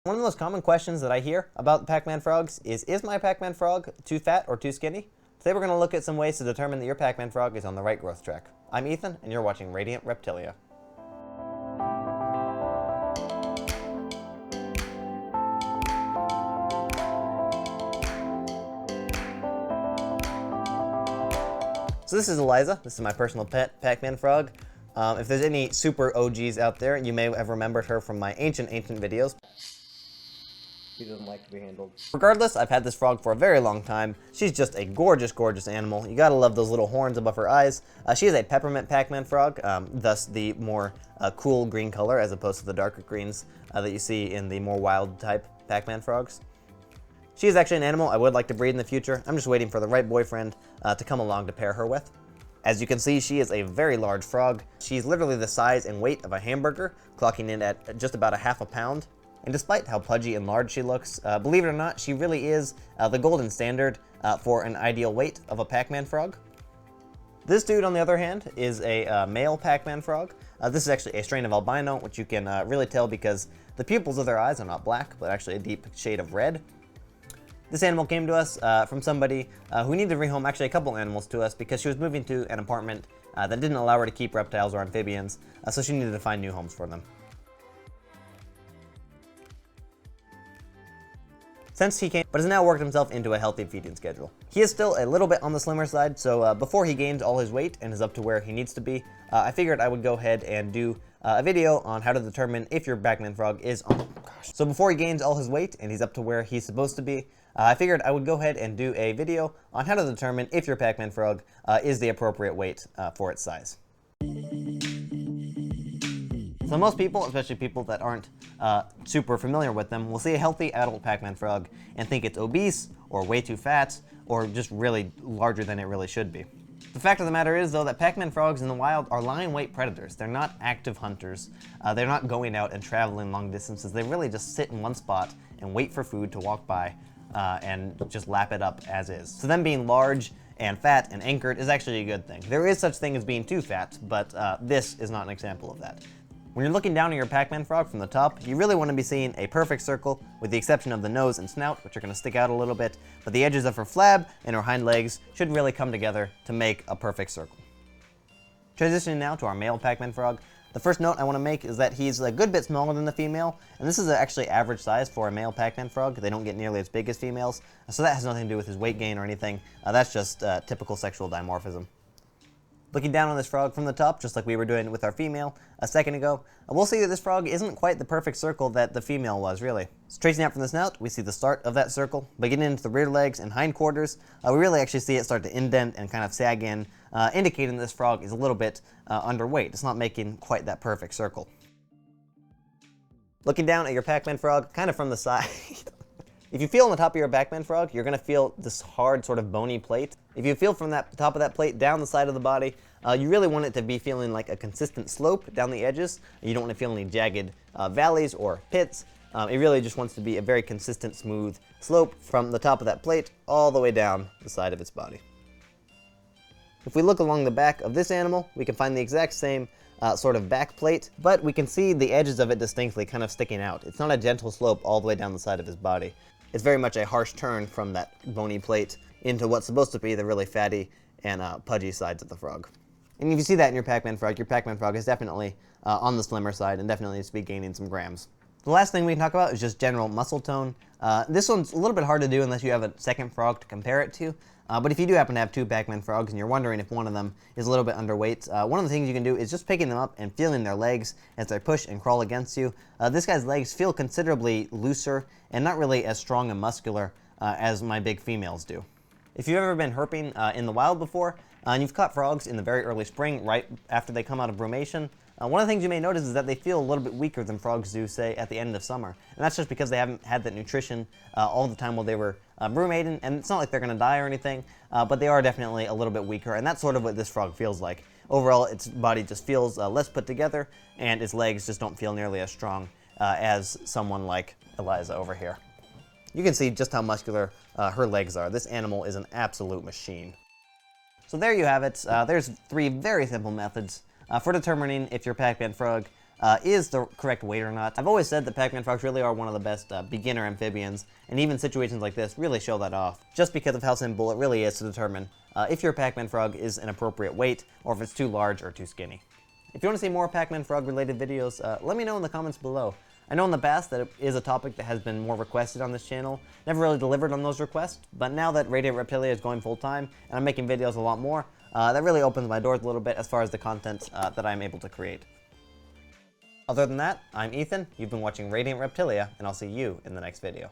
One of the most common questions that I hear about Pacman frogs is my Pacman frog too fat or too skinny? Today we're going to look at some ways to determine that your Pacman frog is on the right growth track. I'm Ethan, and you're watching Radiant Reptilia. So this is Eliza. This is my personal pet Pacman frog. If there's any super OGs out there, you may have remembered her from my ancient videos. She doesn't like to be handled. Regardless, I've had this frog for a very long time. She's just a gorgeous, gorgeous animal. You gotta love those little horns above her eyes. She is a peppermint Pacman frog, thus the more cool green color as opposed to the darker greens that you see in the more wild type Pacman frogs. She is actually an animal I would like to breed in the future. I'm just waiting for the right boyfriend to come along to pair her with. As you can see, she is a very large frog. She's literally the size and weight of a hamburger, clocking in at just about a half a pound. And despite how pudgy and large she looks, believe it or not, she really is the golden standard for an ideal weight of a Pacman frog. This dude, on the other hand, is a male Pacman frog. This is actually a strain of albino, which you can really tell because the pupils of their eyes are not black, but actually a deep shade of red. This animal came to us from somebody who needed to rehome actually a couple animals to us because she was moving to an apartment that didn't allow her to keep reptiles or amphibians, so she needed to find new homes for them. Since he came, but has now worked himself into a healthy feeding schedule. He is still a little bit on the slimmer side, so before he gains all his weight and is up to where he needs to be, I figured I would go ahead and do a video on how to determine if your Pacman frog is on. So before he gains all his weight and he's up to where he's supposed to be, I figured I would go ahead and do a video on how to determine if your Pacman frog is the appropriate weight for its size. So most people, especially people that aren't super familiar with them, will see a healthy adult Pacman frog and think it's obese or way too fat or just really larger than it really should be. The fact of the matter is, though, that Pacman frogs in the wild are lion weight predators. They're not active hunters. They're not going out and traveling long distances. They really just sit in one spot and wait for food to walk by and just lap it up as is. So them being large and fat and anchored is actually a good thing. There is such thing as being too fat, but this is not an example of that. When you're looking down at your Pacman frog from the top, you really want to be seeing a perfect circle, with the exception of the nose and snout, which are going to stick out a little bit, but the edges of her flab and her hind legs should really come together to make a perfect circle. Transitioning now to our male Pacman frog, the first note I want to make is that he's a good bit smaller than the female, and this is actually average size for a male Pacman frog. They don't get nearly as big as females, so that has nothing to do with his weight gain or anything. That's just typical sexual dimorphism. Looking down on this frog from the top, just like we were doing with our female a second ago, we'll see that this frog isn't quite the perfect circle that the female was, really. So tracing out from the snout, we see the start of that circle, but getting into the rear legs and hindquarters, we really actually see it start to indent and kind of sag in, indicating this frog is a little bit underweight. It's not making quite that perfect circle. Looking down at your Pacman frog, kind of from the side, if you feel on the top of your Pacman frog, you're going to feel this hard sort of bony plate. If you feel from that top of that plate down the side of the body, you really want it to be feeling like a consistent slope down the edges. You don't want to feel any jagged valleys or pits. It really just wants to be a very consistent, smooth slope from the top of that plate all the way down the side of its body. If we look along the back of this animal, we can find the exact same sort of back plate, but we can see the edges of it distinctly kind of sticking out. It's not a gentle slope all the way down the side of his body. It's very much a harsh turn from that bony plate into what's supposed to be the really fatty and pudgy sides of the frog. And if you see that in your Pacman frog is definitely on the slimmer side and definitely needs to be gaining some grams. The last thing we can talk about is just general muscle tone. This one's a little bit hard to do unless you have a second frog to compare it to. But if you do happen to have two Pacman frogs and you're wondering if one of them is a little bit underweight, one of the things you can do is just picking them up and feeling their legs as they push and crawl against you. This guy's legs feel considerably looser and not really as strong and muscular as my big females do. If you've ever been herping in the wild before, and you've caught frogs in the very early spring, right after they come out of brumation, one of the things you may notice is that they feel a little bit weaker than frogs do, say, at the end of summer. And that's just because they haven't had that nutrition all the time while they were brumating, and it's not like they're going to die or anything, but they are definitely a little bit weaker, and that's sort of what this frog feels like. Overall, its body just feels less put together, and its legs just don't feel nearly as strong as someone like Eliza over here. You can see just how muscular her legs are. This animal is an absolute machine. So there you have it. There's three very simple methods for determining if your Pacman frog is the correct weight or not. I've always said that Pacman frogs really are one of the best beginner amphibians, and even situations like this really show that off, just because of how simple it really is to determine if your Pacman frog is an appropriate weight, or if it's too large or too skinny. If you want to see more Pacman frog related videos, let me know in the comments below. I know in the past that it is a topic that has been more requested on this channel. Never really delivered on those requests, but now that Radiant Reptilia is going full time, and I'm making videos a lot more, that really opens my doors a little bit as far as the content that I'm able to create. Other than that, I'm Ethan, you've been watching Radiant Reptilia, and I'll see you in the next video.